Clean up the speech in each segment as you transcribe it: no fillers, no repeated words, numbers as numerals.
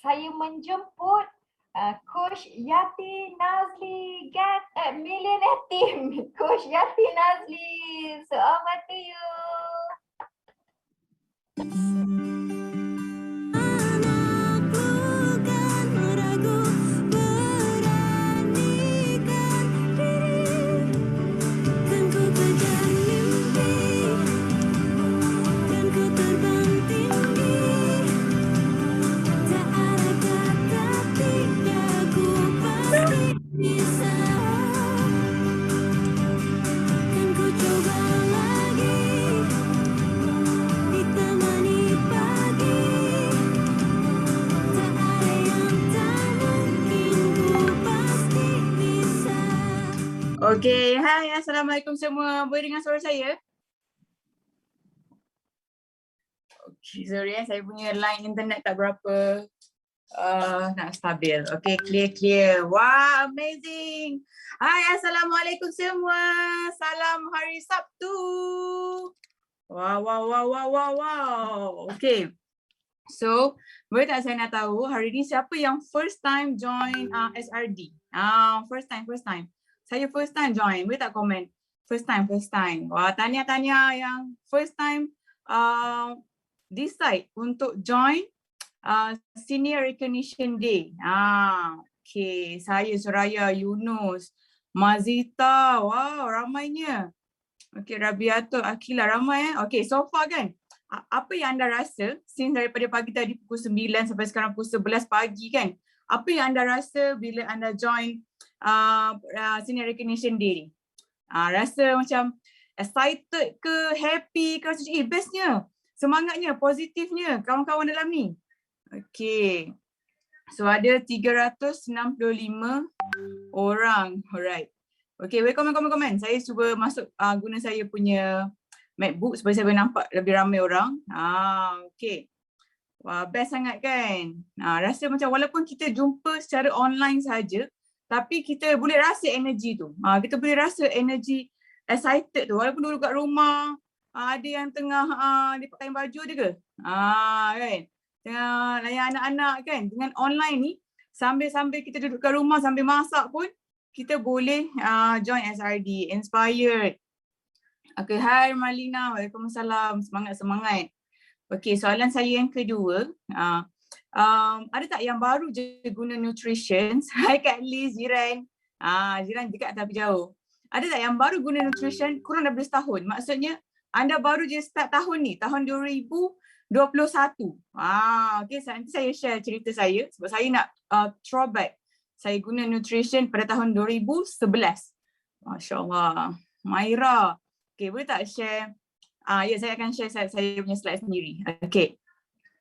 saya menjemput Coach Yati Nazli Millionaire Team. Coach Yati Nazli, so over to you. Okay, hai, Assalamualaikum semua. Boleh dengar suara saya? Okay, sorry saya punya line internet tak berapa nak stabil. Okay, clear. Wow, amazing. Hai, Assalamualaikum semua. Salam hari Sabtu. Wow. Okay, so boleh tak saya nak tahu hari ni siapa yang first time join SRD? First time. Saya first time join, boleh tak komen? First time. Wah, tanya yang first time decide untuk join Senior Recognition Day. Okay, saya Suraya, Yunus, Mazita, wow ramainya. Okay, Rabiatul, Akila, ramai. Okay, so far kan, apa yang anda rasa since daripada pagi tadi pukul 9 sampai sekarang pukul 11 pagi kan, apa yang anda rasa bila anda join Senior Recognition Day ni? Rasa macam excited ke, happy ke, rasa bestnya, semangatnya, positifnya kawan-kawan dalam ni. Okay, so ada 365 orang, alright. Okay, boleh komen. Saya cuba masuk guna saya punya MacBook supaya saya boleh nampak lebih ramai orang. Okay. Wah, best sangat kan? Rasa macam walaupun kita jumpa secara online saja, tapi kita boleh rasa energi tu. Kita boleh rasa energi excited tu. Walaupun duduk kat rumah, ada yang tengah dia pakai baju dia ke? Kan? Tengah layan anak-anak kan? Dengan online ni, sambil kita duduk kat rumah sambil masak pun, kita boleh join SRD, inspired. Okay, hai Marlina, waalaikumsalam, semangat. Okay, soalan saya yang kedua, ada tak yang baru je guna nutrition? Hai Kak Liz, jiran. Jiran dekat tapi jauh. Ada tak yang baru guna nutrition kurang daripada setahun? Maksudnya anda baru je start tahun ni, tahun 2021. Okay, nanti saya share cerita saya sebab saya nak throwback. Saya guna nutrition pada tahun 2011. Masya Allah. Maira. Okay, boleh tak share? Ya, saya akan share saya punya slide sendiri. Okay.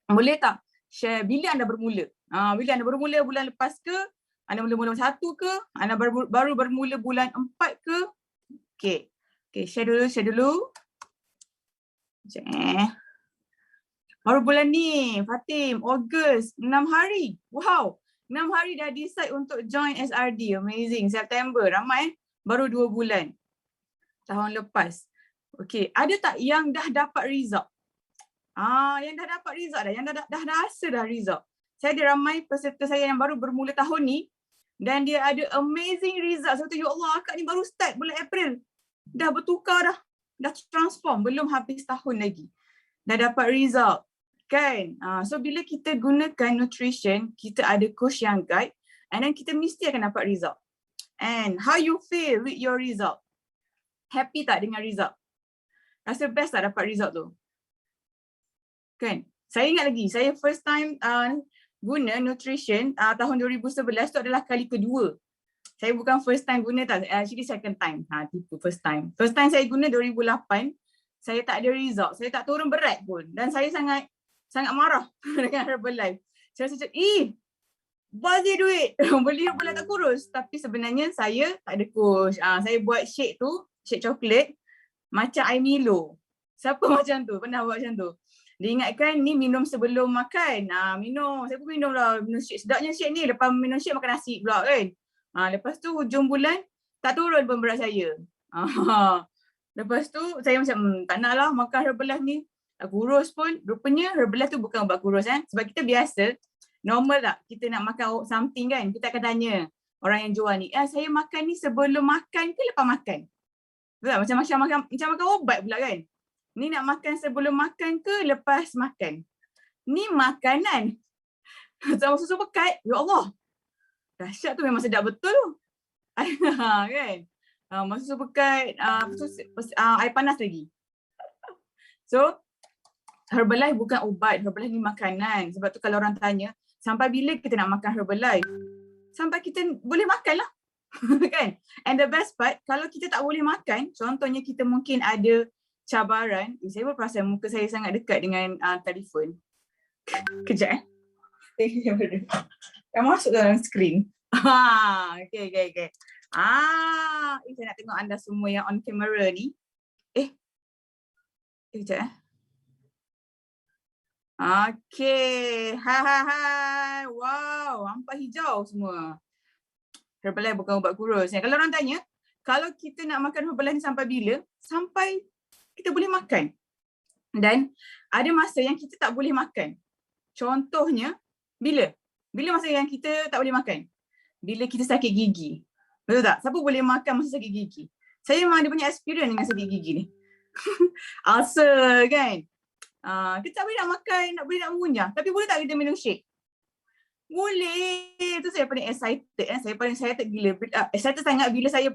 Boleh tak share bila anda bermula? Bila anda bermula bulan lepas ke? Anda mula-mula 1 ke? Anda baru bermula bulan 4 ke? Okay. Okay, share dulu. Baru bulan ni, Fatim, Ogos, 6 hari. Wow, 6 hari dah decide untuk join SRD. Amazing. September, ramai baru 2 bulan. Tahun lepas. Okay, ada tak yang dah dapat result? Yang dah dapat result dah, yang dah rasa dah result. Saya ada ramai peserta saya yang baru bermula tahun ni dan dia ada amazing result. Saya kata, ya Allah, akak ni baru start bulan April. Dah bertukar dah transform, belum habis tahun lagi. Dah dapat result. Kan? So bila kita gunakan nutrition, kita ada coach yang guide and then kita mesti akan dapat result. And how you feel with your result? Happy tak dengan result? Rasa best tak dapat result tu? Kan? Saya ingat lagi, saya first time guna nutrition tahun 2011 tu adalah kali kedua. Saya bukan first time guna tak, actually second time. Tipu first time. First time saya guna 2008, saya tak ada result, saya tak turun berat pun. Dan saya sangat marah dengan Herbalife. Saya rasa macam, bazir duit, beli Herbalife tak kurus. Tapi sebenarnya saya tak ada coach. Saya buat shake tu, shake coklat, macam air Milo. Siapa macam tu? Pernah buat macam tu? Dia ingatkan ni minum sebelum makan. Minum. Saya pun minum lah. Minum shake. Sedapnya shake ni. Lepas minum shake makan nasi pula kan. Lepas tu hujung bulan tak turun pun berat saya. Lepas tu saya macam tak nak lah makan Herbalife ni. Tak kurus pun. Rupanya Herbalife tu bukan ubat kurus. Sebab kita biasa Normal tak kita nak makan something kan, kita akan tanya orang yang jual ni, saya makan ni sebelum makan ke lepas makan? Betul tak? Macam makan ubat pula kan. Ni nak makan sebelum makan ke lepas makan? Ni makanan. Sama susu pekat, ya Allah. Dahsyat tu, memang sedap betul tu. Kan? Masa susu pekat, air panas lagi. So, Herbalife bukan ubat, Herbalife ni makanan. Sebab tu kalau orang tanya, sampai bila kita nak makan Herbalife? Sampai kita boleh makan lah. Kan? And the best part, kalau kita tak boleh makan, contohnya kita mungkin ada cabaran. Saya perasan muka saya sangat dekat dengan telefon. Kejap dah masuk dalam skrin. Okay. Saya nak tengok anda semua yang on camera ni. Kejap Okay. Hai. Wow, nampak hijau semua. Herbalife bukan ubat kurus. Kalau orang tanya, kalau kita nak makan Herbalife ni sampai bila? Sampai kita boleh makan. Dan ada masa yang kita tak boleh makan. Contohnya, bila? Bila masa yang kita tak boleh makan? Bila kita sakit gigi. Betul tak? Siapa boleh makan masa sakit gigi? Saya memang ada banyak experience dengan sakit gigi ni. Ulcer kan? Kita tak boleh nak makan, tak boleh nak mengunyah. Tapi boleh tak kita minum shake? Boleh. Itu saya paling excited. Saya paling excited gila. Excited sangat bila saya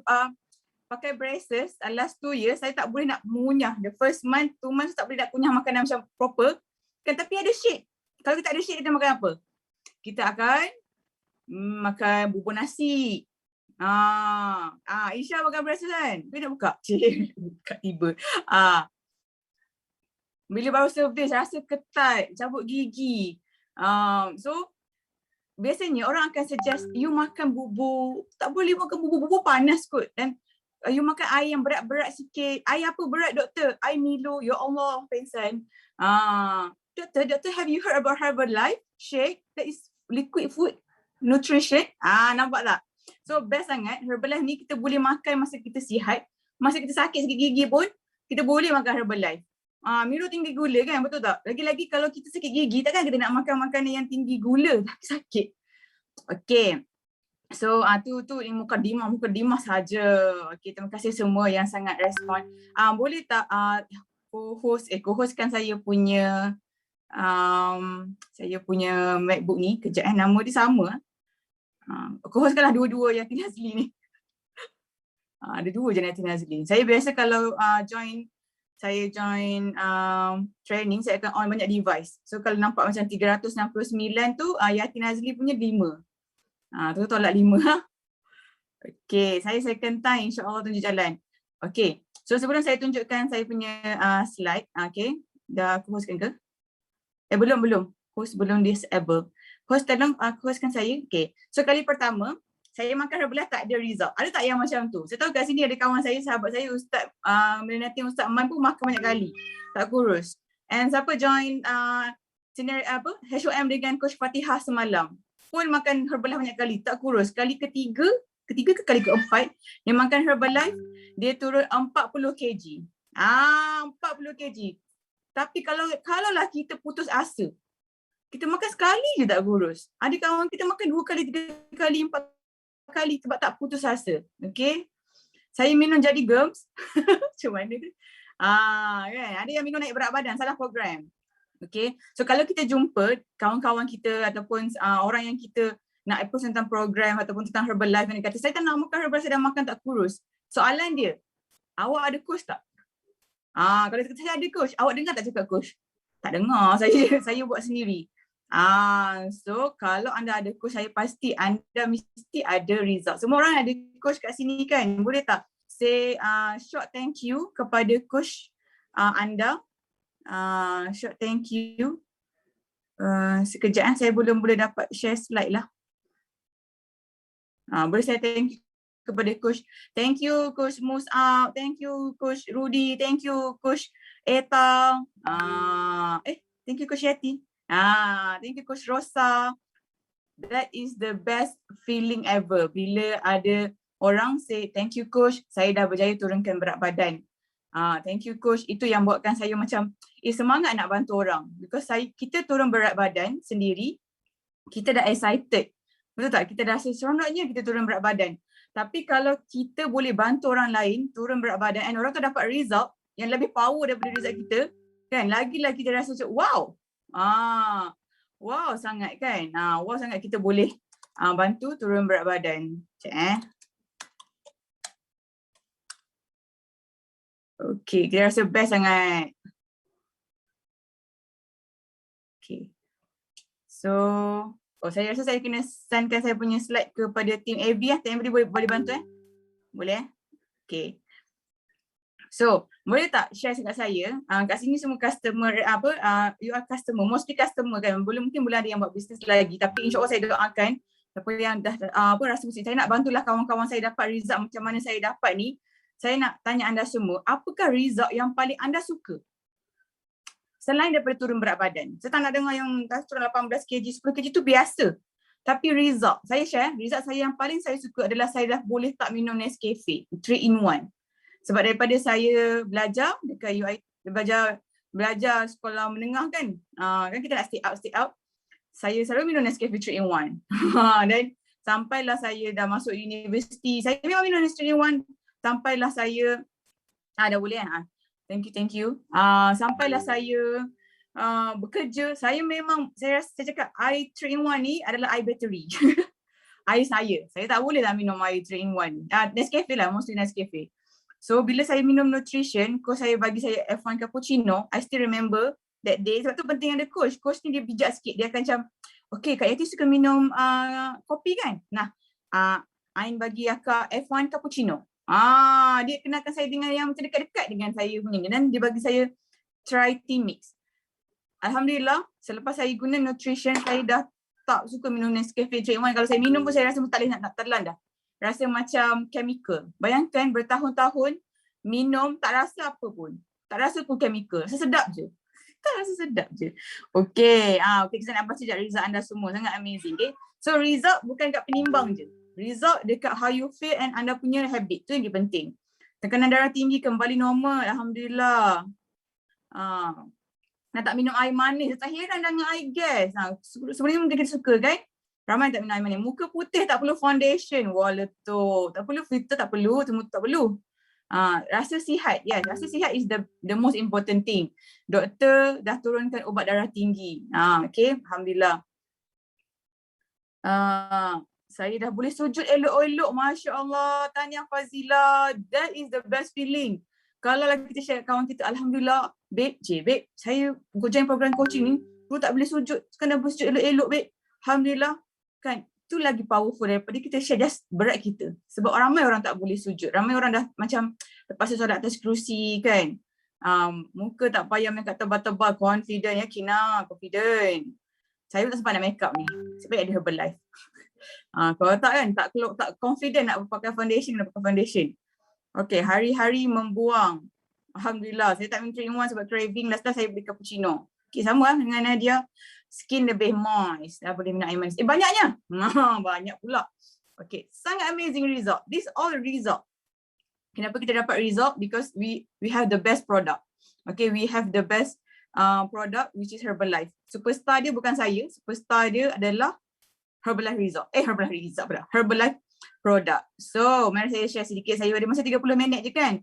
pakai braces last 2 years. Saya tak boleh nak mengunyah. The first month, 2 months tak boleh nak kunyah makanan macam proper. Kan, tapi ada shake. Kalau kita ada shake, kita makan apa? Kita akan makan bubur nasi. Isha makan braces kan? Dia nak buka. Buka tiba. Bila baru servis, rasa ketat, cabut gigi. So, biasanya orang akan suggest you makan bubur, tak boleh makan bubur panas kot. Dan you makan air yang berat-berat sikit. Air apa berat doktor? Air Milo, ya Allah, pengsan. Doktor, have you heard about Herbalife shake? That is liquid food nutrition. Nampak tak? So best sangat, Herbalife ni kita boleh makan masa kita sihat. Masa kita sakit gigi pun, kita boleh makan Herbalife. Milo tinggi gula kan, betul tak? Lagi-lagi kalau kita sakit gigi, takkan kita nak makan makanan yang tinggi gula tapi sakit. Okay. So tu mukadimah saja. Okay, terima kasih semua yang sangat respon. Boleh tak co-hostkan saya punya MacBook ni. Kejap nama dia sama. Co-hostkanlah dua-dua Yati Nazli ni. Ada 2 je Yati Nazli. Saya biasa kalau join training, saya akan on banyak device. So kalau nampak macam 369 tu, Yati Nazli punya 5. Tu tolak 5. Okay, saya second time insyaAllah tunjuk jalan. Okay, so sebelum saya tunjukkan saya punya slide, okay, dah aku hostkan ke? Belum. Host belum disable. Host tolong hostkan saya. Okay, so kali pertama, saya makan Herbalife tak ada result. Ada tak yang macam tu? Saya tahu kat sini ada kawan saya, sahabat saya, Ustaz Melanating Ustaz Man pun makan banyak kali. Tak kurus. And siapa join senior HOM dengan Coach Fatihah semalam pun makan Herbalife banyak kali, tak kurus. Kali ketiga ke kali keempat, dia makan Herbalife, dia turun 40 kg. 40 kg. Tapi kalau lah kita putus asa, kita makan sekali je tak kurus. Ada kawan kita makan 2 kali, 3 kali, 4 kali sebab tak putus asa. Okay. Saya minum jadi germs. Macam mana tu? Kan? Ada yang minum naik berat badan, salah program. Okay. So kalau kita jumpa kawan-kawan kita ataupun orang yang kita nak approach tentang program ataupun tentang Herbalife, yang kata saya tak nak makan Herbalife, saya dah makan tak kurus. Soalan dia, awak ada coach tak? Kalau saya ada coach, awak dengar tak cakap coach? Tak dengar, saya buat sendiri. So kalau anda ada coach, saya pasti anda mesti ada result. Semua orang ada coach kat sini kan? Boleh tak say short thank you kepada coach anda? Short thank you. Sekejap, saya belum boleh dapat share slide lah. Boleh saya thank you kepada coach. Thank you coach Mus'ab, thank you coach Rudy, thank you coach Eta. Thank you coach Yati. Thank you Coach Rosa. That is the best feeling ever. Bila ada orang say thank you coach, saya dah berjaya turunkan berat badan. Thank you coach. Itu yang buatkan saya macam semangat nak bantu orang. Because kita turun berat badan sendiri, kita dah excited. Betul tak? Kita dah rasa seronoknya kita turun berat badan. Tapi kalau kita boleh bantu orang lain turun berat badan and orang tu dapat result yang lebih power daripada result kita, kan? Lagi-lagi kita rasa macam wow. Wow sangat kan? Wow sangat kita boleh bantu turun berat badan. Sekejap Okay, kita rasa best sangat. Okay. So, saya rasa saya kena sendkan saya punya slide kepada tim AV lah. Tim AV boleh bantu Boleh Okay. So, boleh tak share dekat saya? Kat sini semua customer you are customer, mostly customer kan. Mungkin boleh ada yang buat bisnes lagi, tapi insya-Allah saya doakan siapa yang dah rasa mesti saya nak bantulah kawan-kawan saya dapat result macam mana saya dapat ni. Saya nak tanya anda semua, apakah result yang paling anda suka? Selain daripada turun berat badan. Saya tak nak dengar yang turun 18 kg, 10 kg tu biasa. Tapi result, saya share, result saya yang paling saya suka adalah saya dah boleh tak minum Nescafe 3-in-1. Sebab daripada saya belajar dekat UI, belajar sekolah menengah kan, kan kita nak stay out. Saya selalu minum Nescafe 3-in-1. Dan sampailah saya dah masuk universiti, saya memang minum Nescafe 3-in-1. Sampailah saya, dah boleh kan? Thank you. Sampailah saya bekerja, saya cakap air 3-in-1 ni adalah air bateri. Air saya tak boleh lah minum air 3-in-1. Nescafe lah, mostly Nescafe. So bila saya minum nutrition, coach saya bagi saya F1 cappuccino, I still remember that day. Sebab tu penting ada coach. Coach ni dia bijak sikit, dia akan macam, okay Kak Yati suka minum kopi kan? Nah, Ain bagi akak F1 cappuccino. Dia kenalkan saya dengan yang macam dekat-dekat dengan saya punya, dan dia bagi saya try tea mix. Alhamdulillah, selepas saya guna nutrition, saya dah tak suka minum Nescafe 3-in-1. Kalau saya minum pun saya rasa tak boleh nak telan dah. Rasa macam chemical. Bayangkan bertahun-tahun minum tak rasa apa pun. Tak rasa pun chemical. Rasa sedap je. Tak rasa sedap je. Okay, kita nak baca sekejap result anda semua. Sangat amazing. Okay. So result bukan kat penimbang je. Result dekat how you feel and anda punya habit. Tu yang penting. Tekanan darah tinggi kembali normal. Alhamdulillah. Nak tak minum air manis. Tak heran dengan air gas. Sebenarnya mungkin kita suka kan? Ramai tak minum air manis. Muka putih tak perlu foundation. Wah letup. Tak perlu filter, tak perlu. Semua tak perlu. Rasa sihat. Yes, rasa sihat is the most important thing. Doktor dah turunkan ubat darah tinggi. Okay, Alhamdulillah. Saya dah boleh sujud elok-elok. Masya Allah. Tahniah Fazila. That is the best feeling. Kalau lagi kita share kawan kita, Alhamdulillah. Babe, saya join program coaching ni. Perlu tak boleh sujud. Sekarang dah boleh sujud elok-elok, babe. Alhamdulillah. Kan, itu lagi powerful daripada kita share just berat kita. Sebab ramai orang tak boleh sujud. Ramai orang dah macam terpaksa solat atas kerusi kan. Muka tak payah make up tebal-tebal. Confident, yakin lah. Confident. Saya tak sempat nak make up ni. Sebab ada Herbalife. Kalau tak kan, tak confident nak pakai foundation, Okay, hari-hari membuang. Alhamdulillah, saya tak minum 3-in-1 sebab craving. Last saya beli cappuccino. Okay, sama lah dengan Nadia. Skin lebih moist. Dah boleh minum air manis. Banyaknya. Banyak pula. Okay, sangat amazing result. This all result. Kenapa kita dapat result? Because we have the best product. Okay, we have the best product which is Herbalife. Superstar dia bukan saya. Superstar dia adalah Herbalife result. Herbalife product. So, mari saya share sedikit. Saya ada masa 30 minit je kan.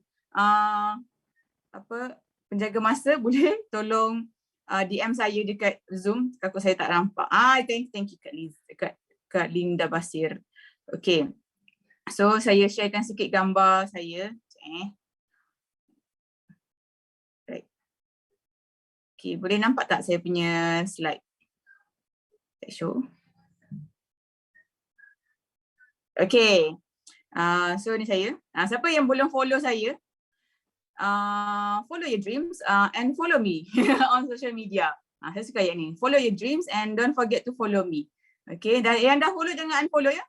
Penjaga masa boleh tolong DM saya dekat Zoom. Takut saya tak nampak. Thank you Kak Liz, Kak Linda Basir. Okay. So, saya sharekan sikit gambar saya. Right. Okay, boleh nampak tak saya punya slide? Saya show. Okay. So, ni saya. Siapa yang belum follow saya, follow your dreams and follow me on social media. Saya suka yang ni. Follow your dreams and don't forget to follow me. Okay, dan yang dah follow jangan unfollow ya.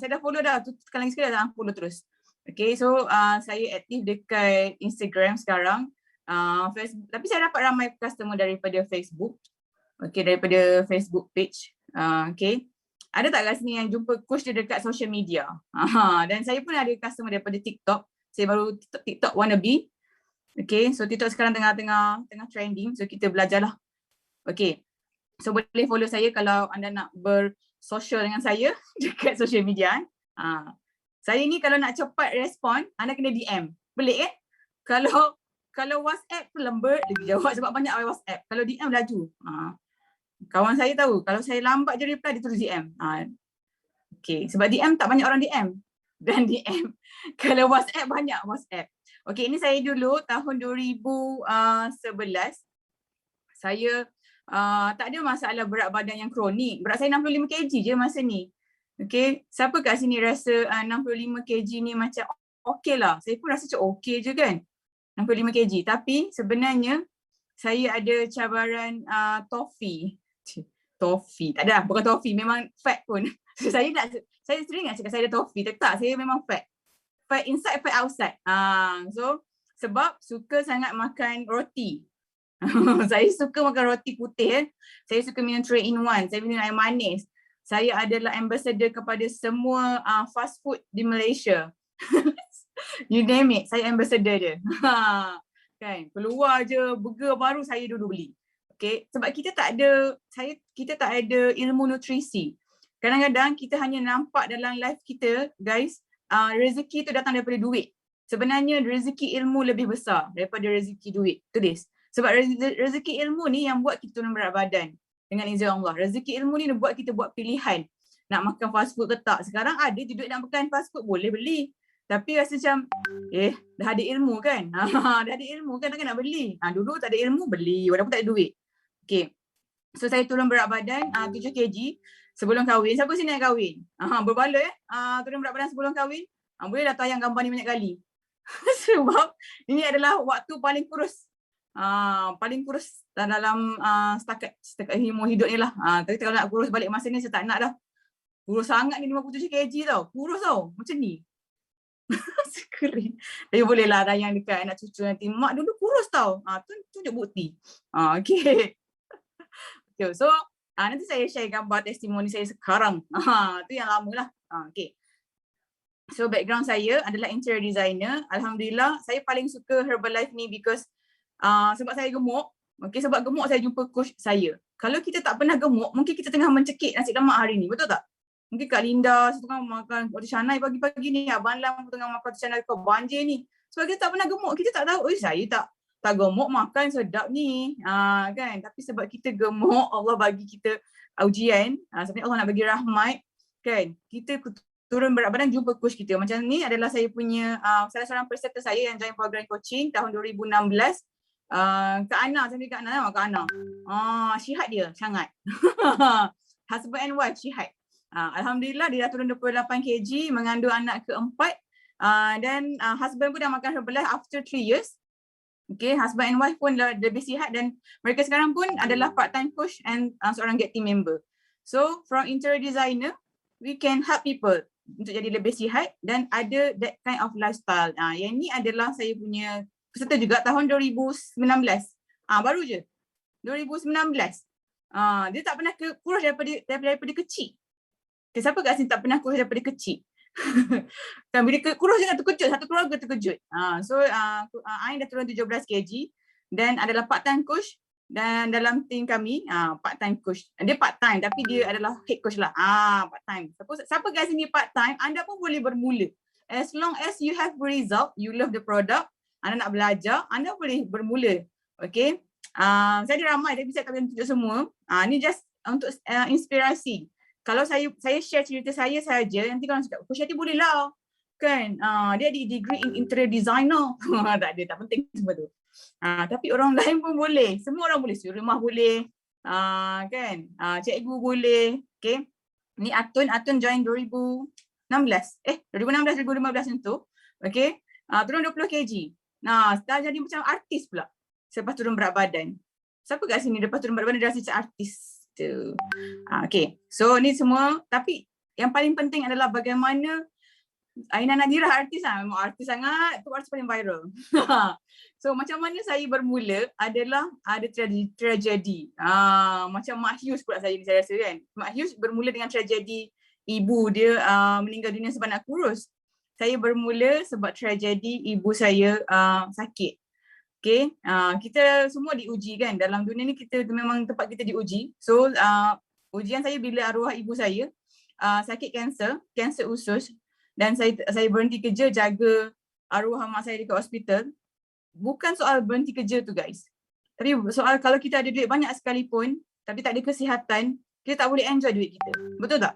Saya dah follow dah, tekan lagi sekali dah unfollow terus. Okay, so saya aktif dekat Instagram sekarang. Facebook, tapi saya dapat ramai customer daripada Facebook. Okay, daripada Facebook page. Okay. Ada tak kat sini yang jumpa coach dia dekat social media? Dan saya pun ada customer daripada TikTok. Saya baru TikTok wannabe. Okay, so TikTok sekarang tengah trending. So kita belajarlah. Okay. So boleh follow saya kalau anda nak bersosial dengan saya dekat social media. Saya ni kalau nak cepat respon, anda kena DM. Pelik kan? Kalau WhatsApp tu lambat lagi jawab sebab banyak WhatsApp. Kalau DM laju. Kawan saya tahu, kalau saya lambat je reply, dia terus DM. Okay, sebab DM tak banyak orang DM. Dan DM. Kalau WhatsApp banyak WhatsApp. Okay, ini saya dulu tahun 2011. Saya tak ada masalah berat badan yang kronik. Berat saya 65 kg je masa ni. Okay, siapa kat sini rasa 65 kg ni macam okey lah. Saya pun rasa macam okey je kan. 65 kg. Tapi sebenarnya saya ada cabaran tofi. Tofi. Tak ada, bukan tofi. Memang fat pun. Saya sering nak cakap saya ada tofi. Tak, saya memang fat. Fat inside, fat outside. So, sebab suka sangat makan roti. Saya suka makan roti putih. Saya suka minum 3-in-1. Saya minum air manis. Saya adalah ambassador kepada semua fast food di Malaysia. You name it, saya ambassador dia. Kan, keluar je burger baru saya dulu beli. Okay, sebab kita tak ada ilmu nutrisi. Kadang-kadang kita hanya nampak dalam life kita, guys, rezeki tu datang daripada duit. Sebenarnya rezeki ilmu lebih besar daripada rezeki duit. Tulis. Sebab rezeki ilmu ni yang buat kita turun berat badan. Dengan izin Allah. Rezeki ilmu ni dia buat kita buat pilihan. Nak makan fast food ke tak. Sekarang ada je duit nak makan fast food, boleh beli. Tapi rasa macam, dah ada ilmu kan? Dah ada ilmu kan, takkan nak beli. Dulu tak ada ilmu, beli. Walaupun tak ada duit. Okay. So saya turun berat badan 7 kg sebelum kahwin. Siapa sini nak kahwin? Berbala turun berat badan sebelum kahwin. Boleh dah tayang gambar ni banyak kali. Sebab ini adalah waktu paling kurus. Paling kurus dalam setakat umur hidup ni lah. Tapi kalau nak kurus balik masa ni saya tak nak dah. Kurus sangat ni 57 kg tau. Kurus tau. Macam ni. Kering. Tapi boleh lah tayang dekat anak cucu nanti. Mak dulu kurus tau. Tunjuk bukti. Okay. Okay. So nanti saya share gambar testimoni saya sekarang. Tu yang lama lah. Okay. So background saya adalah interior designer. Alhamdulillah saya paling suka Herbalife ni because sebab saya gemuk. Okay, sebab gemuk saya jumpa coach saya. Kalau kita tak pernah gemuk, mungkin kita tengah mencekik nasi lemak hari ni. Betul tak? Mungkin Kak Linda tengah makan roti canai pagi-pagi ni. Abang Lam tengah makan roti canai kau banjir ni. Sebab kita tak pernah gemuk, kita tak tahu. Saya tak gemuk makan sedap ni. Kan? Tapi sebab kita gemuk, Allah bagi kita ujian. Sebenarnya Allah nak bagi rahmat. Kan? Kita turun berat badan jumpa coach kita. Macam ni adalah saya punya salah seorang peserta saya yang join program coaching tahun 2016. Kak Ana, saya Kak Ana nama Kak Ana. Syihad dia sangat. Husband and wife syihad. Alhamdulillah dia dah turun 28 kg, mengandung anak keempat. Dan husband pun dah makan Herbalife after 3 years. Okay, husband and wife pun lebih sihat dan mereka sekarang pun adalah part-time coach and seorang get team member. So from interior designer, we can help people untuk jadi lebih sihat dan ada that kind of lifestyle. Yang ni adalah saya punya peserta juga tahun 2019. Baru je. 2019. Dia tak pernah kurus daripada kecil. Okay, siapa kat sini tak pernah kurus daripada kecil? Kan bila kurus jangan terkejut, satu keluarga terkejut. So Ain dah turun 17 kg dan adalah part-time coach dan dalam tim kami part-time coach. Dia part-time tapi dia adalah head coach lah. Part-time. Siapa kat sini part-time, anda pun boleh bermula. As long as you have result, you love the product, anda nak belajar, anda boleh bermula. Okay. Saya ada ramai tapi saya tak boleh tunjuk semua. Ni just untuk inspirasi. Kalau saya share cerita saya saja, nanti kalau cakap, Coach Yati boleh lah. Kan? Dia ada degree in interior designer. Tak ada, tak penting semua tu. Tapi orang lain pun boleh. Semua orang boleh. Suri rumah boleh. Kan? Cikgu boleh. Okay. Ni Atun join 2016. 2016-2015 macam tu. Okay. Turun 20 kg. Setelah jadi macam artis pula. Selepas turun berat badan. Siapa kat sini lepas turun berat badan dia rasa macam artis? Okay. So ni semua. Tapi yang paling penting adalah bagaimana Aina Nadira artis memang artis sangat. Tu artis paling viral. So macam mana saya bermula adalah ada tragedi. Macam Mak Hughes pula saya rasa kan. Mak Hughes bermula dengan tragedi ibu dia meninggal dunia sebab nak kurus. Saya bermula sebab tragedi ibu saya sakit. Okay, kita semua diuji kan. Dalam dunia ni kita memang tempat kita diuji. So ujian saya bila arwah ibu saya sakit kanser usus, dan saya berhenti kerja jaga arwah mak saya dekat hospital. Bukan soal berhenti kerja tu guys. Tapi soal kalau kita ada duit banyak sekalipun tapi tak ada kesihatan, kita tak boleh enjoy duit kita. Betul tak?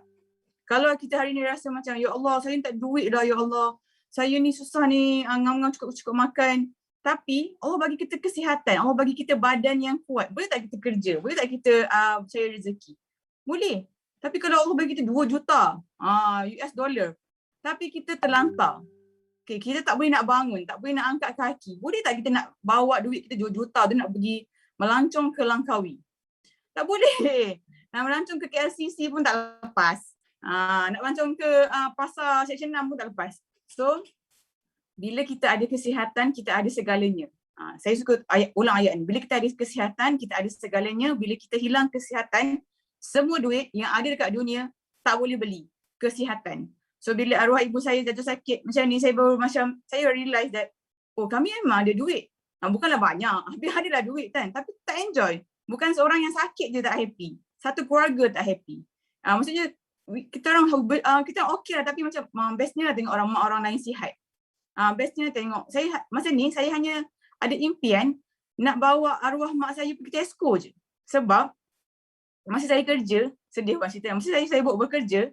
Kalau kita hari ni rasa macam, ya Allah saya tak ada duit dah, ya Allah saya ni susah ni, ngam-ngam cukup makan. Tapi Allah bagi kita kesihatan, Allah bagi kita badan yang kuat. Boleh tak kita kerja? Boleh tak kita cari rezeki? Boleh. Tapi kalau Allah bagi kita 2 juta US dollar, tapi kita terlantar. Okay, kita tak boleh nak bangun, tak boleh nak angkat kaki. Boleh tak kita nak bawa duit kita 2 juta tu nak pergi melancong ke Langkawi? Tak boleh. Nak melancong ke KLCC pun tak lepas. Nak melancong ke pasar Seksyen 6 pun tak lepas. So, bila kita ada kesihatan, kita ada segalanya. Saya suka ulang ayat ni. Bila kita ada kesihatan, kita ada segalanya. Bila kita hilang kesihatan, semua duit yang ada dekat dunia tak boleh beli kesihatan. So bila arwah ibu saya jatuh sakit macam ni, saya baru macam, saya realise that, oh kami memang ada duit. Bukanlah banyak, tapi adalah duit kan. Tapi tak enjoy. Bukan seorang yang sakit je tak happy. Satu keluarga tak happy. Maksudnya, kita orang okey lah, tapi macam bestnya lah tengok orang lain sihat. Bestnya tengok, saya masa ni saya hanya ada impian nak bawa arwah mak saya pergi Tesco je. Sebab masa saya kerja, sedih buat cerita, masa saya buat bekerja,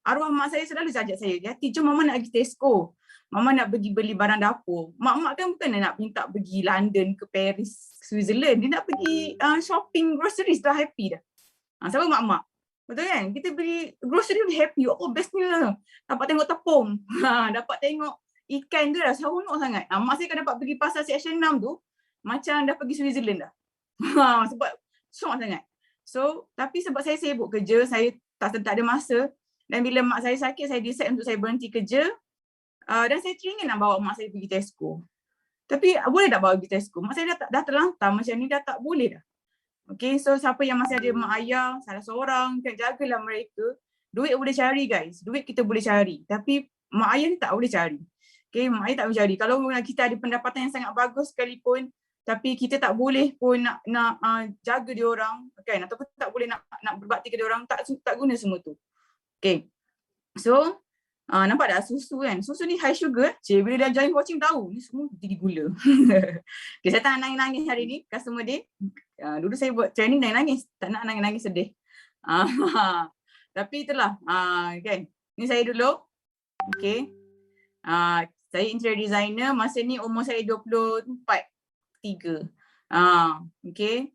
arwah mak saya selalu ajak saya, Yati jom mama nak pergi Tesco, mama nak pergi beli barang dapur. Mak-mak kan bukan nak minta pergi London ke Paris, Switzerland, dia nak pergi shopping groceries dah happy dah. Sama mak-mak. Betul kan? Kita beli grocery dah happy. Oh bestnya. Dapat tengok tepung. Dapat tengok ikan tu dah seronok sangat. Mak saya kan dapat pergi pasar Seksyen 6 tu, macam dah pergi Switzerland dah. Sebab syok sangat. So, tapi sebab saya sibuk kerja, saya tak ada masa. Dan bila mak saya sakit, saya decide untuk saya berhenti kerja. Dan saya teringin nak bawa mak saya pergi Tesco. Tapi boleh tak bawa pergi Tesco? Mak saya dah terlantar macam ni, dah tak boleh dah. Okay, so siapa yang masih ada mak ayah, salah seorang, kan jagalah mereka. Duit boleh cari guys, duit kita boleh cari. Tapi mak ayah ni tak boleh cari. Okay, mak ayah tak boleh cari. Kalau kita ada pendapatan yang sangat bagus sekalipun, tapi kita tak boleh pun nak jaga dia orang, kan? Ataupun tak boleh nak berbakti ke dia orang, tak guna semua tu. Okay, so nampak tak susu kan? Susu ni high sugar. Bila dah join coaching tahu, ni semua jadi gula. Okay, saya tak nak nangis-nangis hari ni, customer day. Dulu saya buat training nangis-nangis, tak nak nangis-nangis sedih. Tapi itulah, kan? Ni saya dulu. Okay. Saya interior designer, masa ni umur saya 24, 3. Okay.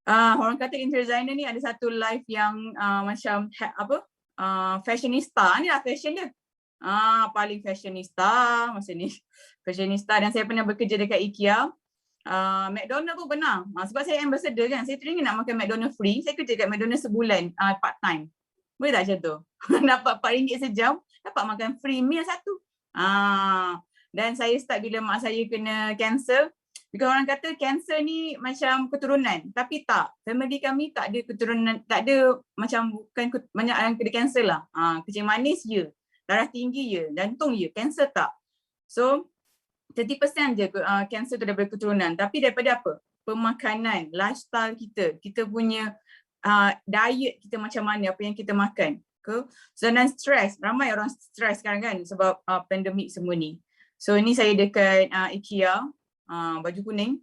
Orang kata interior designer ni ada satu life yang macam fashionista. Ni lah fashion dia. Paling fashionista masa ni. Fashionista, dan saya pernah bekerja dekat IKEA. McDonald pun pernah. Sebab saya ambassador kan. Saya teringin nak makan McDonald free. Saya kerja kat McDonald sebulan part time. Boleh tak macam tu? Dapat RM4 sejam, dapat makan free meal satu. Dan saya start bila mak saya kena kanser. Because orang kata kanser ni macam keturunan, tapi tak. Family kami tak ada keturunan, tak ada macam, bukan banyak yang kena kanser lah. Kencing manis je, darah tinggi je, jantung je, kanser tak. So 30% je kanser tu daripada keturunan. Tapi daripada apa? Pemakanan, lifestyle kita, kita punya diet kita macam mana, apa yang kita makan. So dan stres, ramai orang stres sekarang kan sebab pandemik semua ni. So ni saya dekat IKEA, baju kuning.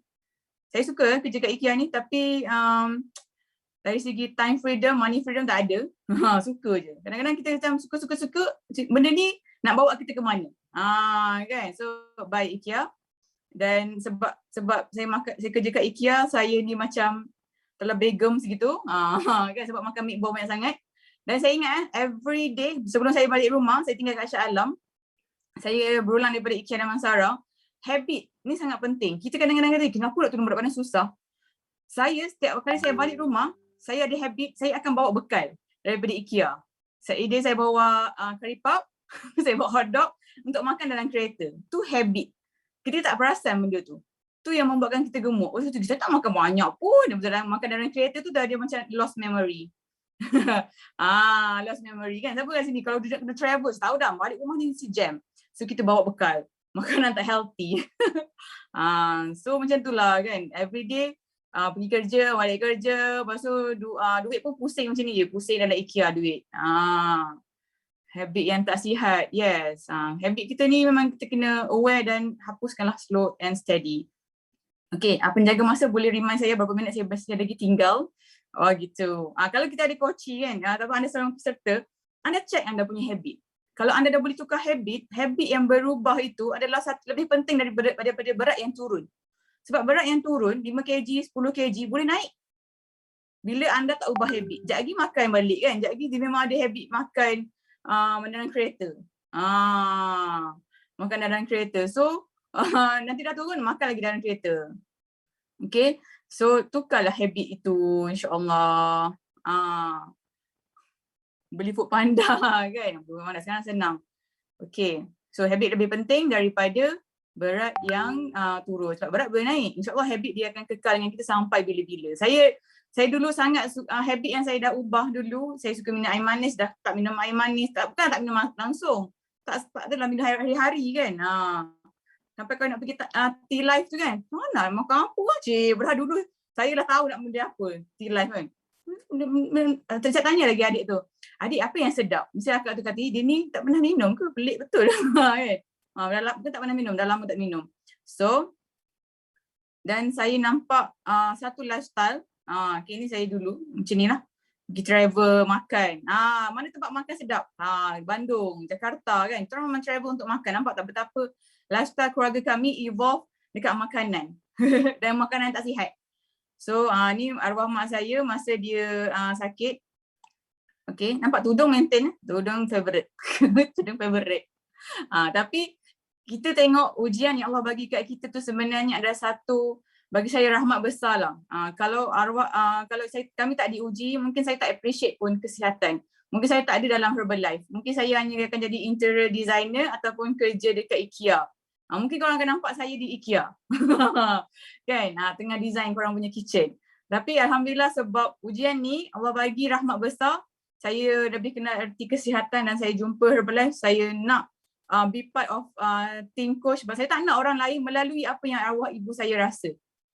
Saya suka kerja kat IKEA ni, tapi dari segi time freedom, money freedom tak ada. Suka je. Kadang-kadang kita macam suka-suka benda ni nak bawa kita ke mana. Kan? So by IKEA. Dan sebab saya kerja kat IKEA, saya ni macam telah begum segitu. Kan, sebab makan meatball banyak sangat. Dan saya ingat every day sebelum saya balik rumah, saya tinggal kat Shah Alam. Saya berulang daripada IKEA Damansara. Habit ni sangat penting. Kita kadang-kadang kata, kenapa nak turun berat badan susah? Saya setiap kali saya balik rumah, saya ada habit, saya akan bawa bekal daripada IKEA. Saya bawa curry puff, saya bawa hotdog untuk makan dalam kereta. Tu habit. Kita tak perasan benda tu. Tu yang membuatkan kita gemuk. Oh, kita tak makan banyak pun. Makan dalam kereta tu dah ada macam lost memory. Lost memory kan. Siapa kat sini kalau dia kena travel, tahu dah balik rumah ni si jam. So kita bawa bekal. makanan tak healthy. So macam itulah kan, everyday pergi kerja, balik kerja, lepas tu duit pun pusing macam ni je, pusing dalam IKEA duit. Habit yang tak sihat, yes. Habit kita ni memang kita kena aware dan hapuskanlah slow and steady. Okay, penjaga masa boleh remind saya berapa minit saya lagi tinggal. Oh gitu. Kalau kita ada coaching kan, ataupun anda seorang peserta, anda check anda punya habit. Kalau anda dah boleh tukar habit yang berubah itu adalah lebih penting daripada berat yang turun. Sebab berat yang turun, 5 kg, 10 kg boleh naik. Bila anda tak ubah habit, sekejap lagi makan balik kan. Sekejap lagi dia memang ada habit makan dalam kereta. Makan dalam kereta. So, nanti dah turun, makan lagi dalam kereta. Okay, so tukarlah habit itu, insyaAllah. Beli food panda kan, mana sekarang senang. Okay, so habit lebih penting daripada berat yang turun. Sebab berat boleh naik, insyaAllah habit dia akan kekal dengan kita sampai bila-bila. Saya dulu sangat habit yang saya dah ubah dulu, saya suka minum air manis, dah tak minum air manis, bukan tak minum langsung. Tak adalah minum hari-hari kan. Sampai kalau nak pergi tea life tu kan, mana makan apa je. Berhal dulu saya dah tahu nak benda apa tea life kan. Saya tanya lagi adik tu, adik apa yang sedap? Mesti akak tu kata, dia ni tak pernah minum ke? Pelik betul kan. Bukan tak pernah minum, dah lama tak minum. So, dan saya nampak satu lifestyle, ni saya dulu macam ni lah. Pergi travel makan. Mana tempat makan sedap? Bandung, Jakarta kan. Kita memang travel untuk makan. Nampak tak betapa lifestyle keluarga kami evolve dekat makanan. Dan makanan tak sihat. So ni arwah mak saya masa dia sakit. Okay, nampak tudung maintain. Tudung favorite. Tudung favorite. Tapi kita tengok ujian yang Allah bagi kat kita tu sebenarnya ada satu, bagi saya rahmat besar lah. Kalau kami tak diuji, mungkin saya tak appreciate pun kesihatan. Mungkin saya tak ada dalam Herbalife. Mungkin saya hanya akan jadi interior designer ataupun kerja dekat IKEA. Mungkin korang akan nampak saya di IKEA. Kan? Tengah design korang punya kitchen. Tapi Alhamdulillah sebab ujian ni, Allah bagi rahmat besar. Saya lebih kenal erti kesihatan dan saya jumpa Herbalife. Saya nak be part of team coach. Sebab saya tak nak orang lain melalui apa yang arwah ibu saya rasa.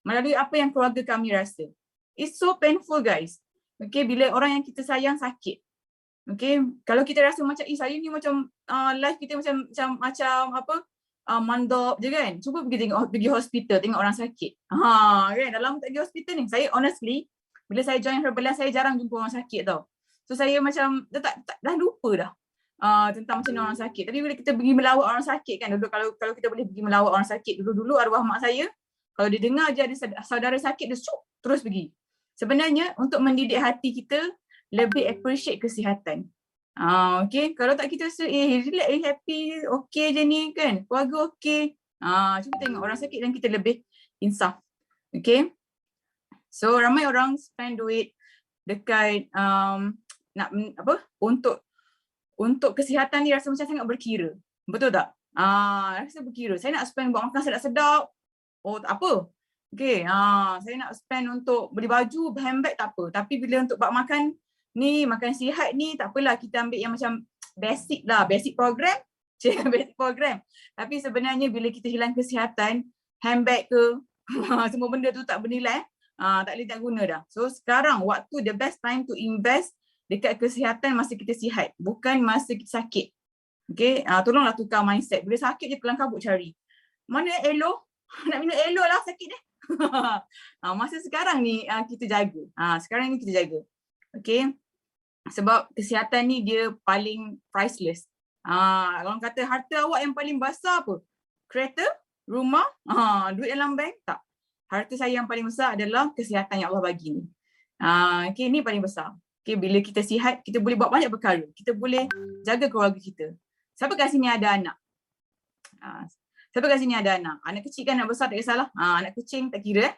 Melalui apa yang keluarga kami rasa. It's so painful guys. Okay, bila orang yang kita sayang sakit. Okay, kalau kita rasa macam, saya ni macam life kita macam apa, mandop je kan. Cuba pergi hospital tengok orang sakit. Kan, dalam tak pergi hospital ni. Saya honestly, bila saya join Herbalife, saya jarang jumpa orang sakit tau. So saya macam, dah lupa dah. Tentang macam orang sakit. Tapi bila kita pergi melawat orang sakit kan, dulu kalau kita boleh pergi melawat orang sakit, dulu arwah mak saya, kalau dia dengar je ada saudara sakit, dia terus pergi. Sebenarnya untuk mendidik hati kita, lebih appreciate kesihatan. Okay, kalau tak kita rasa, relax, happy, okay je ni kan, keluarga okay. Cuba tengok orang sakit dan kita lebih insaf. Okay. So ramai orang spend duit dekat untuk kesihatan ni rasa macam sangat berkira. Betul tak? Rasa berkira. Saya nak spend buat makan sedap-sedap. Oh tak apa. Okay. Saya nak spend untuk beli baju, handbag tak apa. Tapi bila untuk buat makan ni, makan sihat ni, tak apalah kita ambil yang macam basic lah. Basic program. Basic program. Tapi sebenarnya bila kita hilang kesihatan, handbag ke, semua benda tu tak bernilai. Tak boleh tak guna dah. So sekarang waktu the best time to invest dekat kesihatan masa kita sihat, bukan masa kita sakit. Okay, tolonglah tukar mindset. Bila sakit je kelang kabut cari. Mana elok? Nak minum elok lah sakit ni. Masa sekarang ni kita jaga. Sekarang ni kita jaga. Okay. Sebab kesihatan ni dia paling priceless. Orang kata harta awak yang paling besar apa? Kereta? Rumah? Duit dalam bank? Tak. Harta saya yang paling besar adalah kesihatan yang Allah bagi ni. Okay, ni paling besar. Okay, bila kita sihat, kita boleh buat banyak perkara. Kita boleh jaga keluarga kita. Siapa kat sini ada anak? Siapa kat sini ada anak? Anak kecil kan, anak besar tak kisahlah. Anak kucing tak kira.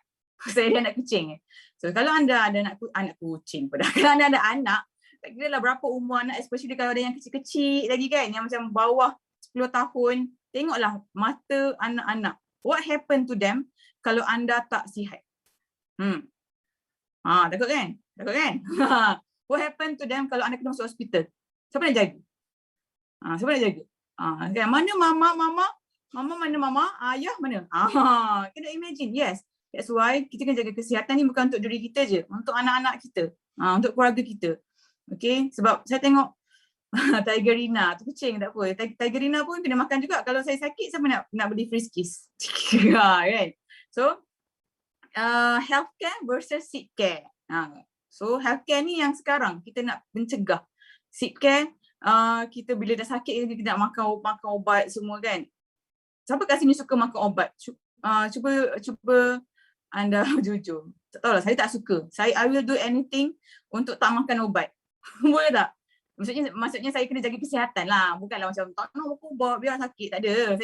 Saya ada anak kucing. So kalau anda ada anak kucing pada. Kalau anda ada anak, tak kira lah berapa umur anak, especially kalau ada yang kecil-kecil lagi kan, yang macam bawah 10 tahun. Tengoklah mata anak-anak. What happened to them kalau anda tak sihat? Takut kan? Takut kan? What happened to them kalau anda kena masuk hospital? Siapa nak jaga? Siapa nak jaga? Kan? Mana mama Mama mana mama? Ayah mana? Kena imagine. Yes. That's why kita kena jaga kesihatan ni bukan untuk diri kita je, untuk anak-anak kita, untuk keluarga kita. Okay, sebab saya tengok Tigerina tu kucing tak apa. Tigerina pun kena makan juga. Kalau saya sakit, siapa nak beli Friskies? Kan? So, healthcare versus sick care. So, healthcare ni yang sekarang kita nak mencegah. Sick care, kita bila dah sakit, kita nak makan ubat semua kan. Siapa kat sini suka makan ubat? Cuba anda jujur. Tak tahulah, saya tak suka. I will do anything untuk tak makan ubat. Boleh tak? Maksudnya saya kena jaga kesihatan lah. Bukanlah macam tak nak makan ubat biar sakit. Tak ada.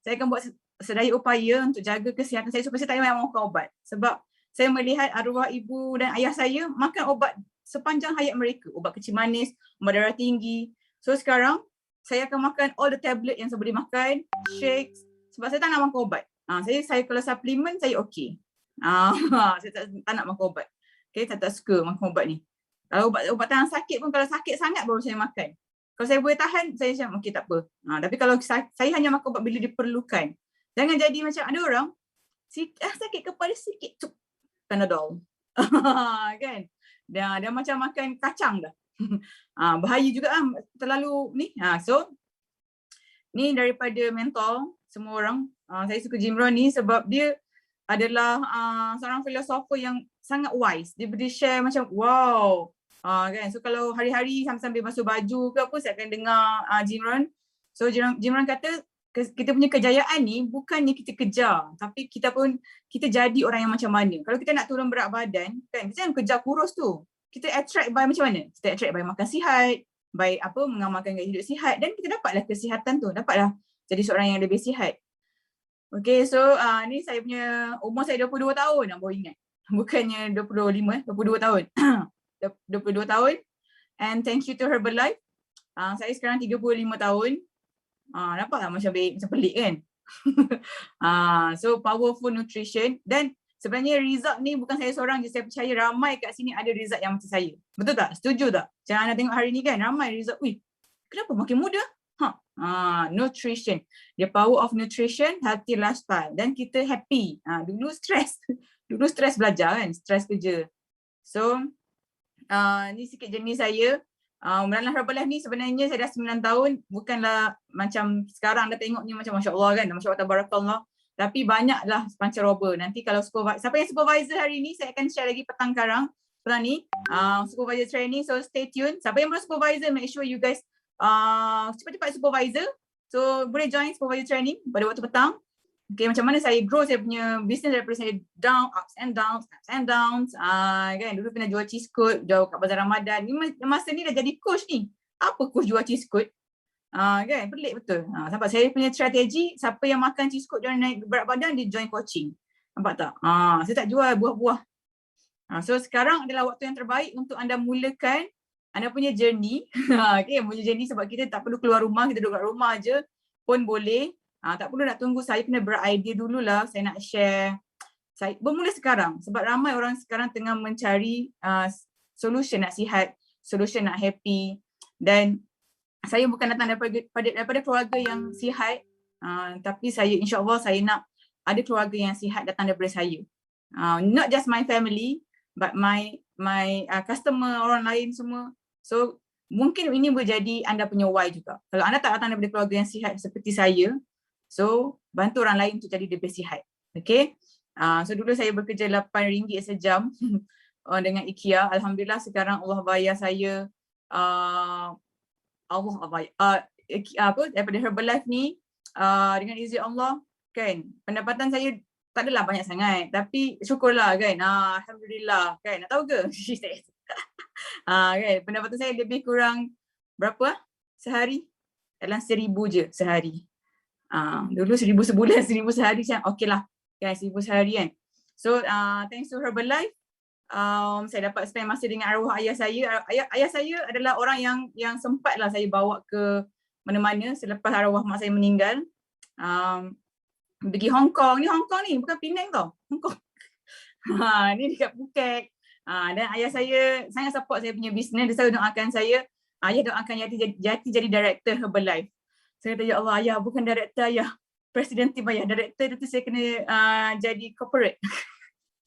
Saya akan buat sedaya upaya untuk jaga kesihatan saya supaya saya tak payah makan ubat. Sebab saya melihat arwah ibu dan ayah saya makan ubat sepanjang hayat mereka. Ubat kecil manis, ubat darah tinggi. So sekarang saya akan makan all the tablet yang saya boleh makan, shakes. Sebab saya tak nak makan ubat. Saya kalau suplemen saya okey. Saya tak nak makan ubat. Okay, saya tak suka makan ubat ni. Kalau ubat tahan sakit pun, kalau sakit sangat baru saya makan. Kalau saya boleh tahan, saya macam okey tak apa. Tapi kalau saya hanya makan ubat bila diperlukan. Jangan jadi macam ada orang sakit kepala sikit, Panadol. Kan? Dia macam makan kacang dah. Bahaya juga terlalu ni. So ni daripada mentor semua orang. Saya suka Jim Rohn ni sebab dia adalah seorang filosofer yang sangat wise. Dia boleh share macam wow. Kan? So kalau hari-hari sambil basuh baju ke apa, saya akan dengar Jim Rohn. So Jim Rohn kata kita punya kejayaan ni bukannya kita kejar, tapi kita jadi orang yang macam mana. Kalau kita nak turun berat badan, kan, kita jangan kejar kurus tu. Kita attract by macam mana? Kita attract by makan sihat, by mengamalkan gaya hidup sihat, dan kita dapatlah kesihatan tu, dapatlah jadi seorang yang lebih sihat. Okay, so ni saya punya umur saya 22 tahun, baru ingat. Bukannya 25, 22 tahun. 22 tahun. And thank you to Herbalife. Saya sekarang 35 tahun. Nampak tak macam pelik kan? So powerful nutrition, dan sebenarnya result ni bukan saya seorang je, saya percaya ramai kat sini ada result yang macam saya. Betul tak? Setuju tak? Macam anda tengok hari ni kan, ramai result. Kenapa makin muda? Nutrition. The power of nutrition, healthy lifestyle, dan kita happy. Dulu stres belajar kan, stres kerja. So ni sikit jenis saya. Dalam Herbalife ni sebenarnya saya dah 9 tahun, bukanlah macam sekarang dah tengok ni macam Masya Allah kan, Masya Allah Tabarakallah. Tapi banyaklah pancaroba. Nanti kalau siapa yang supervisor hari ni, saya akan share lagi petang ni, supervisor training, so stay tune. Siapa yang belum supervisor, make sure you guys cepat-cepat supervisor. So boleh join supervisor training pada waktu petang. Okay, macam mana saya grow saya punya business daripada saya ups and downs. Kan, dulu pernah jual cheese coat, jual kat Bazar Ramadan. Ni masa ni dah jadi coach ni. Apa coach jual cheese coat? Kan, pelik betul. Sampai saya punya strategi, siapa yang makan cheese coat dia naik berat badan, dia join coaching. Nampak tak? Saya tak jual buah-buah. So sekarang adalah waktu yang terbaik untuk anda mulakan anda punya journey. Okay, punya journey sebab kita tak perlu keluar rumah, kita duduk kat rumah je pun boleh. Tak perlu nak tunggu, saya kena beridea dululah, saya nak share. Saya bermula sekarang sebab ramai orang sekarang tengah mencari solution nak sihat, solution nak happy, dan saya bukan datang daripada keluarga yang sihat, tapi saya insya-Allah saya nak ada keluarga yang sihat datang daripada saya. Not just my family but my customer, orang lain semua. So mungkin ini boleh jadi anda punya why juga. Kalau anda tak datang daripada keluarga yang sihat seperti saya, so bantu orang lain untuk jadi lebih sihat. Okay. So dulu saya bekerja RM8 sejam dengan IKEA. Alhamdulillah sekarang Allah bayar saya daripada Herbalife ni, dengan izin Allah kan, pendapatan saya tak adalah banyak sangat, tapi syukurlah kan. Alhamdulillah kan. Nak tahu ke? Kan, pendapatan saya lebih kurang berapa sehari? Dalam 1,000 je sehari. Dulu 1,000 sebulan, 1,000 sehari macam okey lah kan, 1,000 sehari kan. So thanks to Herbalife, saya dapat spend masa dengan arwah ayah saya. Ayah saya adalah orang yang sempatlah saya bawa ke mana-mana selepas arwah mak saya meninggal. Pergi Hong Kong ni bukan Penang tau, Hong Kong. Ni dekat Phuket. Dan ayah saya sangat support saya punya bisnes. Dia selalu doakan saya, ayah doakan Yati jadi director Herbalife. Saya kata, ya Allah ayah, bukan director ayah, presiden tim ayah, director tu saya kena jadi corporate.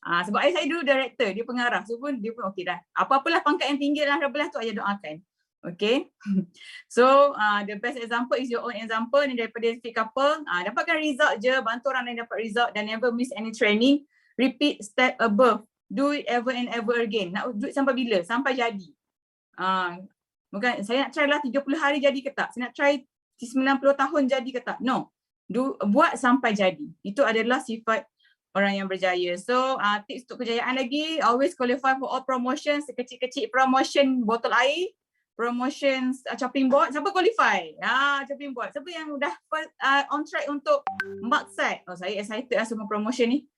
Sebab ayah saya dulu director, dia pengarah. So pun dia pun okey dah. Apa-apalah pangkat yang tinggi dalam Herbalife tu ayah doakan. Okay. So the best example is your own example ni daripada fit couple. Dapatkan result je, bantu orang lain dapat result dan never miss any training. Repeat step above. Do it ever and ever again. Nak do it sampai bila? Sampai jadi. Bukan saya nak try lah 30 hari jadi ke tak? Saya nak try 90 tahun jadi ke tak? No. Buat sampai jadi. Itu adalah sifat orang yang berjaya. So tips untuk kejayaan lagi, always qualify for all promotions, kecil-kecil promotion botol air, promotions chopping board. Siapa qualify? Chopping board. Siapa yang dah on track untuk mark set? Oh, saya excited lah semua promotion ni.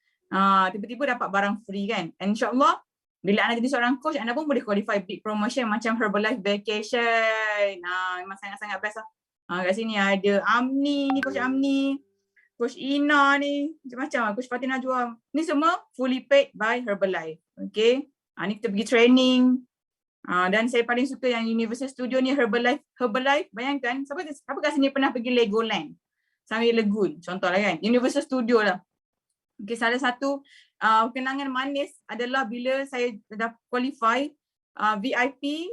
Tiba-tiba dapat barang free kan. And InsyaAllah bila anda jadi seorang coach, anda pun boleh qualify big promotion macam Herbalife Vacation. Memang sangat-sangat best lah. Kat sini ada Amni ni, Coach Amni, Coach Ina ni, macam-macam lah, Coach Fatin Najwa. Ni semua fully paid by Herbalife. Okay. Ni kita pergi training. Dan saya paling suka yang Universal Studio ni Herbalife. Bayangkan, siapa kat sini pernah pergi Legoland? Sambil Lagoon, contoh lah kan. Universal Studio lah. Okay, salah satu kenangan manis adalah bila saya dah qualify VIP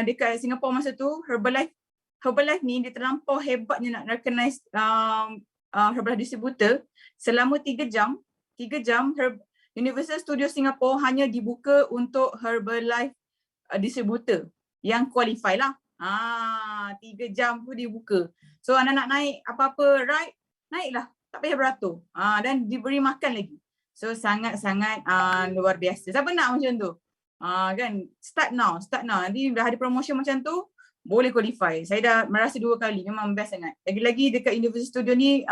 dekat Singapore masa tu. Herbalife ni dia terlampau hebatnya nak recognize Herbalife distributor. Selama 3 jam Universal Studio Singapore hanya dibuka untuk Herbalife distributor yang qualify lah. 3 jam tu dibuka. So anda nak naik apa-apa ride, naiklah. Tak payah beratur. Dan diberi makan lagi. So sangat-sangat luar biasa. Siapa nak macam tu? Kan? Start now. Nanti dah ada promotion macam tu, boleh qualify. Saya dah merasa 2 kali. Memang best sangat. Lagi-lagi dekat Universal Studio ni,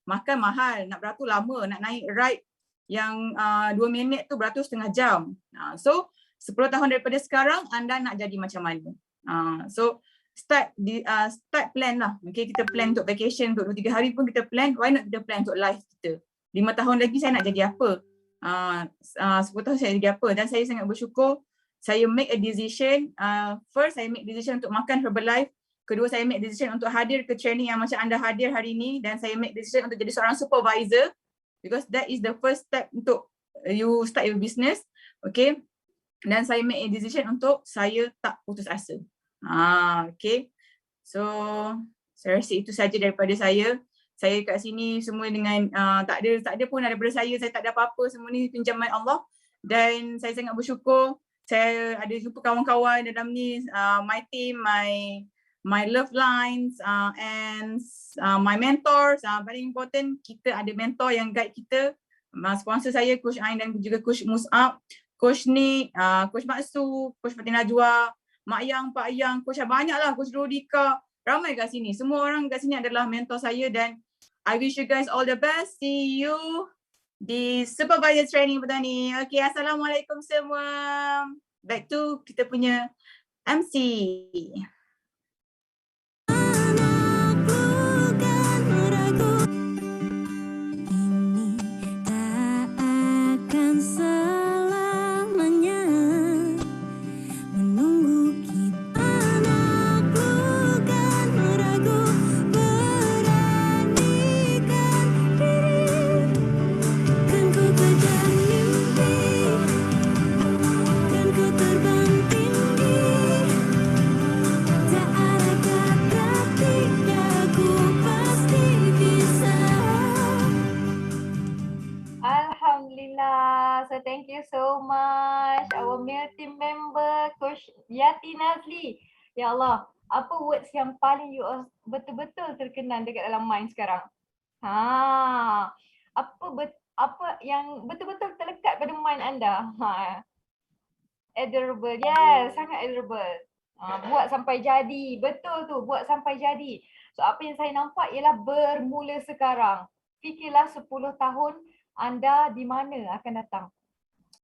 makan mahal. Nak beratur lama. Nak naik ride yang 2 minit tu beratur setengah jam. So 10 tahun daripada sekarang, anda nak jadi macam mana? So start plan lah. Okay, kita plan untuk vacation untuk 2-3 hari pun kita plan. Why not kita plan untuk life kita? 5 tahun lagi saya nak jadi apa? 10 tahun saya jadi apa? Dan saya sangat bersyukur saya make a decision. First, saya make decision untuk makan Herbalife. Kedua, saya make decision untuk hadir ke training yang macam anda hadir hari ini. Dan saya make decision untuk jadi seorang supervisor. Because that is the first step untuk you start your business. Okay. Dan saya make a decision untuk saya tak putus asa. Okay. So, saya rasa itu saja daripada saya. Saya kat sini semua dengan tak ada pun daripada saya tak ada apa-apa, semua ni pinjaman Allah. Dan saya sangat bersyukur saya ada jumpa kawan-kawan dalam ni, my team, my love lines and my mentors. Paling important kita ada mentor yang guide kita. Sponsor saya Coach Ain dan juga Coach Mus'ab, Coach Nick, Coach Maksu, Coach Fatin Najwa, Mak Yang, Pak Yang, Coach banyak lah, Coach Rodika, ramai kat sini. Semua orang kat sini adalah mentor saya dan I wish you guys all the best. See you di Supervisor Training petang ni. Okay, Assalamualaikum semua. Back to kita punya MC. Alhamdulillah. So thank you so much our male team member Coach Yati Nazli. Ya Allah, apa words yang paling you betul-betul terkenang dekat dalam mind sekarang? Apa yang betul-betul terlekat pada mind anda? Adorable. Yes, sangat adorable. Buat sampai jadi. Betul tu, buat sampai jadi. So apa yang saya nampak ialah bermula sekarang. Fikirlah 10 tahun anda di mana akan datang.